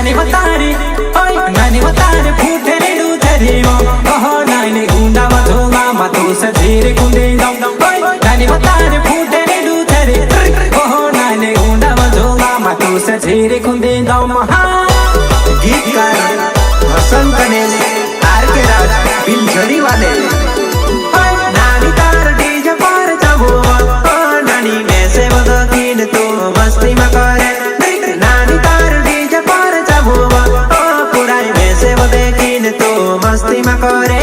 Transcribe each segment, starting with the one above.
नानी बतारे ओय नानी बतारे फूटे रे दूधरे मो ओहो नानी गुंडा मधोगा मतु सधीरे कुंडे दम ओय नानी बतारे फूटे रे दूधरे ओहो नानी गुंडा मधोगा मतु सधीरे कुंडे दम गीतकार हसन कनेले आर.के. राज बिलझड़ी वाले नानी तार डीजे पर जबो नानी में से बदकीन तो मस्ती में करे नानी तार डीजे पर जबो पुराई में से बदकीन तो मस्ती में करे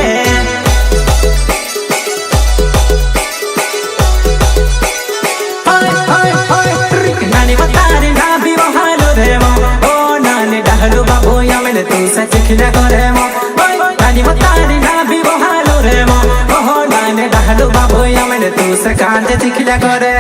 नानी बतारे ना भी बहालो रे मो ओ नानी डहलो बाबू या मैंने तू सच खिला करे मो नानी बतारे ना भी बहालो रे मो ओ नानी डहलो बाबू या मैंने तू सच कांते खिला करे